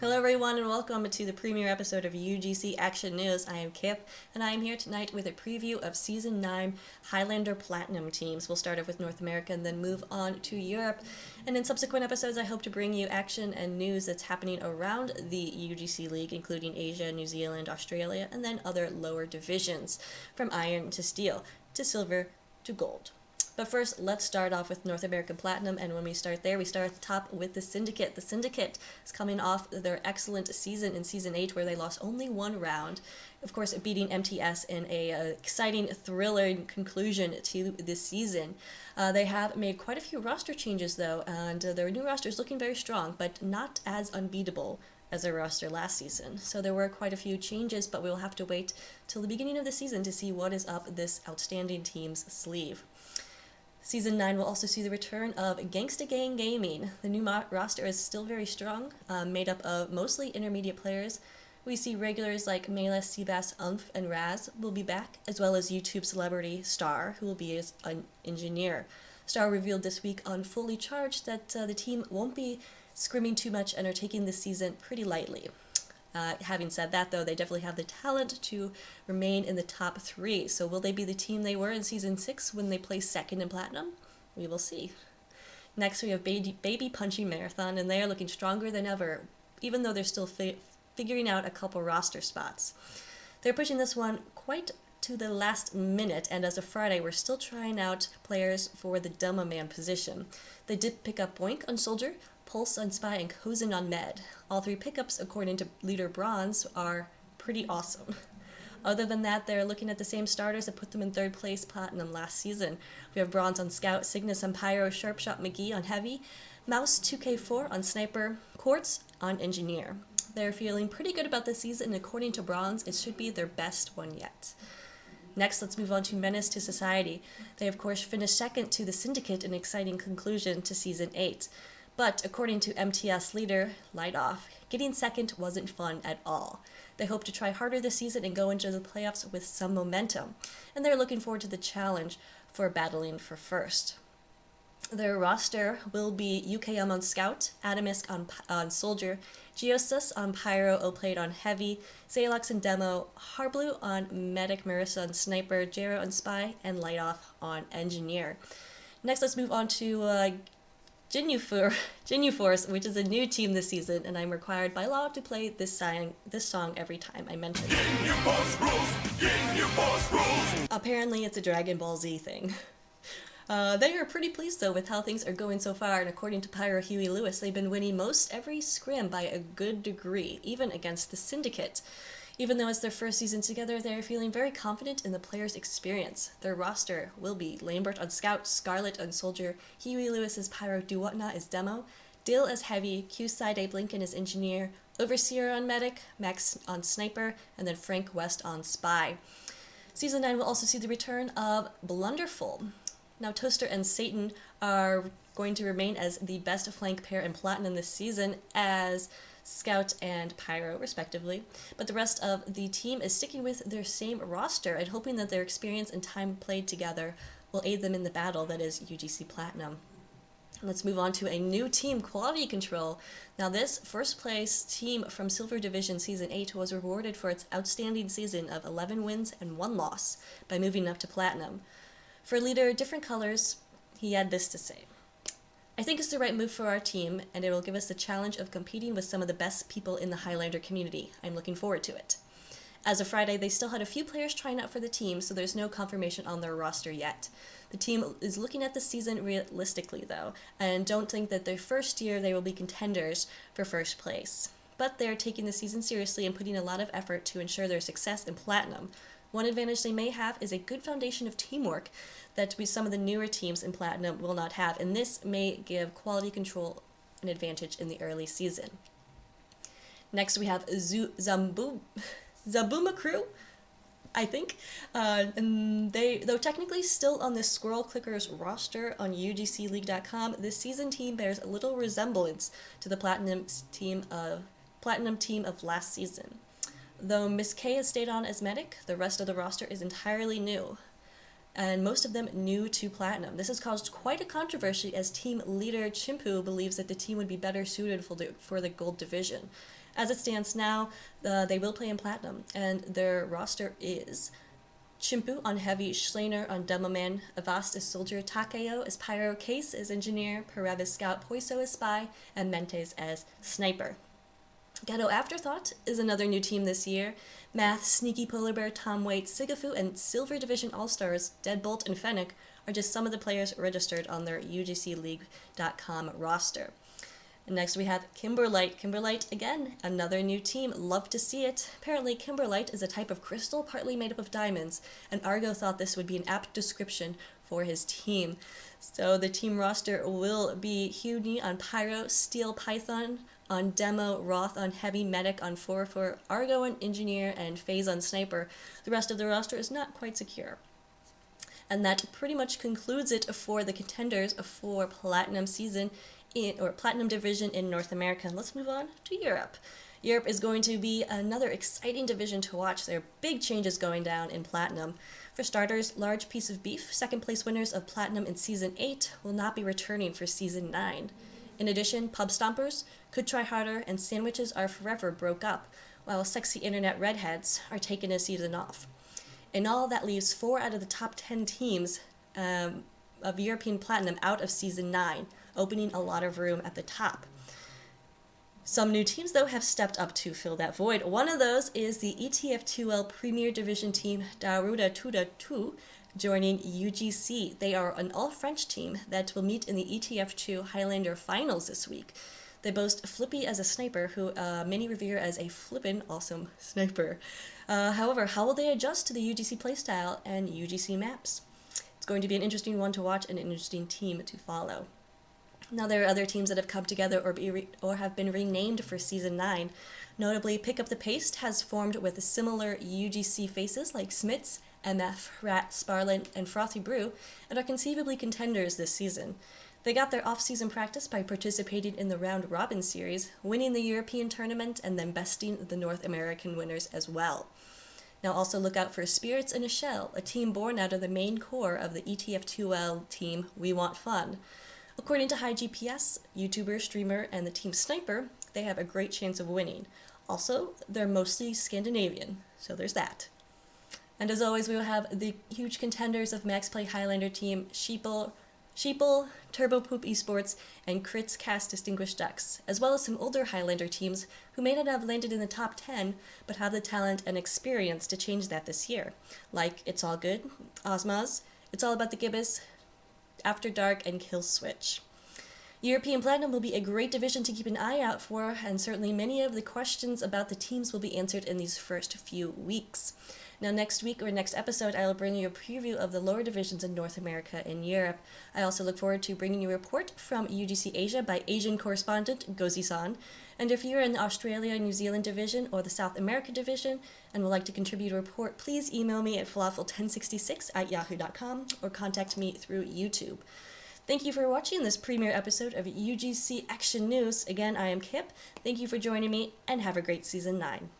Hello everyone and welcome to the premiere episode of UGC Action News. I am Kip and I am here tonight with a preview of Season 9 Highlander Platinum teams. We'll start off with North America and then move on to Europe. And in subsequent episodes I hope to bring you action and news that's happening around the UGC League, including Asia, New Zealand, Australia, and then other lower divisions, from iron to steel, to silver to gold. But first, let's start off with North American Platinum, and when we start there, we start at the top with the Syndicate. The Syndicate is coming off their excellent season in Season 8, where they lost only one round, of course beating MTS in a exciting, thrilling conclusion to this season. They have made quite a few roster changes, though, and their new roster is looking very strong, but not as unbeatable as their roster last season. So there were quite a few changes, but we'll have to wait till the beginning of the season to see what is up this outstanding team's sleeve. Season 9 will also see the return of Gangsta Gang Gaming. The new roster is still very strong, made up of mostly intermediate players. We see regulars like Mela, Seabass, Umph, and Raz will be back, as well as YouTube celebrity Star, who will be an engineer. Star revealed this week on Fully Charged that the team won't be scrimming too much and are taking this season pretty lightly. Having said that, though, they definitely have the talent to remain in the top 3. So will they be the team they were in Season 6 when they placed second in Platinum? We will see. Next, we have Baby Punching Marathon, and they are looking stronger than ever, even though they're still figuring out a couple roster spots. They're pushing this one quite to the last minute, and as of Friday, we're still trying out players for the Dumma Man position. They did pick up Boink on Soldier, Pulse on Spy, and Cozen on Med. All 3 pickups, according to Leader Bronze, are pretty awesome. Other than that, they're looking at the same starters that put them in 3rd place Platinum last season. We have Bronze on Scout, Cygnus on Pyro, Sharpshot McGee on Heavy, Mouse 2K4 on Sniper, Quartz on Engineer. They're feeling pretty good about this season, and according to Bronze, it should be their best one yet. Next, let's move on to Menace to Society. They, of course, finished second to the Syndicate, an exciting conclusion to Season 8. But according to MTS leader Light Off, getting second wasn't fun at all. They hope to try harder this season and go into the playoffs with some momentum, and they're looking forward to the challenge for battling for first. Their roster will be UKM on Scout, Atomisk on Soldier, Geosus on Pyro, Oplate on Heavy, Zalox and Demo, Harblue on Medic, Marissa on Sniper, Jero on Spy, and Light Off on Engineer. Next, let's move on to Force, which is a new team this season, and I'm required by law to play this song every time I mention it. Apparently, it's a Dragon Ball Z thing. They are pretty pleased, though, with how things are going so far, and according to Pyro Huey Lewis, they've been winning most every scrim by a good degree, even against the Syndicate. Even though it's their first season together, they are feeling very confident in the players' experience. Their roster will be Lambert on Scout, Scarlet on Soldier, Huey Lewis as Pyro, Duwhatnot as Demo, Dill as Heavy, Q-Side Abe Lincoln as Engineer, Overseer on Medic, Max on Sniper, and then Frank West on Spy. Season 9 will also see the return of Blunderful. Now, Toaster and Satan are going to remain as the best flank pair in Platinum this season as Scout and Pyro, respectively, but the rest of the team is sticking with their same roster and hoping that their experience and time played together will aid them in the battle that is UGC Platinum. Let's move on to a new team, Quality Control. Now, this first place team from Silver Division Season 8 was rewarded for its outstanding season of 11 wins and 1 loss by moving up to Platinum. For leader Different Colors, he had this to say: I think it's the right move for our team, and it will give us the challenge of competing with some of the best people in the Highlander community. I'm looking forward to it. As of Friday, they still had a few players trying out for the team, so there's no confirmation on their roster yet. The team is looking at the season realistically, though, and don't think that their first year they will be contenders for first place. But they're taking the season seriously and putting a lot of effort to ensure their success in Platinum. One advantage they may have is a good foundation of teamwork that some of the newer teams in Platinum will not have, and this may give Quality Control an advantage in the early season. Next, we have Zabuma Crew, I think, and they, though technically still on the Squirrel Clickers roster on UGCLeague.com, this season team bears a little resemblance to the Platinum team of last season. Though Miss K has stayed on as Medic, the rest of the roster is entirely new, and most of them new to Platinum. This has caused quite a controversy as team leader Chimpu believes that the team would be better suited for the Gold Division. As it stands now, they will play in Platinum, and their roster is Chimpu on Heavy, Schleiner on Demoman, Avast as Soldier, Takeo as Pyro, Case as Engineer, Perev as Scout, Poiso as Spy, and Mentes as Sniper. Ghetto Afterthought is another new team this year. Math, Sneaky Polar Bear, Tom Waite, Sigafu, and Silver Division All-Stars, Deadbolt, and Fennec are just some of the players registered on their UGCLeague.com roster. And next we have Kimberlite. Kimberlite, again, another new team. Love to see it. Apparently, Kimberlite is a type of crystal partly made up of diamonds, and Argo thought this would be an apt description for his team. So the team roster will be Huni on Pyro, Steel Python on Demo, Roth on Heavy, Medic on 4 Argo on Engineer, and FaZe on Sniper. The rest of the roster is not quite secure. And that pretty much concludes it for the contenders for Platinum season or Platinum division in North America. And let's move on to Europe. Europe is going to be another exciting division to watch. There are big changes going down in Platinum. For starters, Large Piece of Beef, second place winners of Platinum in Season 8, will not be returning for Season 9. In addition, Pub Stompers, Could Try Harder, and Sandwiches Are Forever broke up, while Sexy Internet Redheads are taking a season off. In all, that leaves 4 out of the top 10 teams of European Platinum out of Season 9, opening a lot of room at the top. Some new teams, though, have stepped up to fill that void. One of those is the ETF2L Premier Division team Daruda Tuda 2, joining UGC. They are an all-French team that will meet in the ETF2 Highlander finals this week. They boast Flippy as a sniper, who many revere as a flippin' awesome sniper. However, how will they adjust to the UGC playstyle and UGC maps? It's going to be an interesting one to watch and an interesting team to follow. Now, there are other teams that have come together or have been renamed for Season 9. Notably, Pick Up the Paste has formed with similar UGC faces like Smits, MF, Rat, Sparlin, and Frothy Brew, and are conceivably contenders this season. They got their off-season practice by participating in the Round Robin Series, winning the European tournament, and then besting the North American winners as well. Now also look out for Spirits in a Shell, a team born out of the main core of the ETF2L team We Want Fun. According to High GPS, YouTuber, streamer, and the team Sniper, they have a great chance of winning. Also, they're mostly Scandinavian, so there's that. And as always, we will have the huge contenders of Max Play Highlander team Sheeple, Turbo Poop Esports, and Crits Cast Distinguished Ducks, as well as some older Highlander teams who may not have landed in the top 10, but have the talent and experience to change that this year, like It's All Good, Osmaz, It's All About the Gibbous, After Dark, and Kill Switch. European Platinum will be a great division to keep an eye out for, and certainly many of the questions about the teams will be answered in these first few weeks. Now, next week or next episode, I will bring you a preview of the lower divisions in North America and Europe. I also look forward to bringing you a report from UGC Asia by Asian correspondent Gozi-san. And if you're in the Australia, New Zealand division or the South America division and would like to contribute a report, please email me at falafel1066@yahoo.com or contact me through YouTube. Thank you for watching this premiere episode of UGC Action News. Again, I am Kip. Thank you for joining me, and have a great Season 9.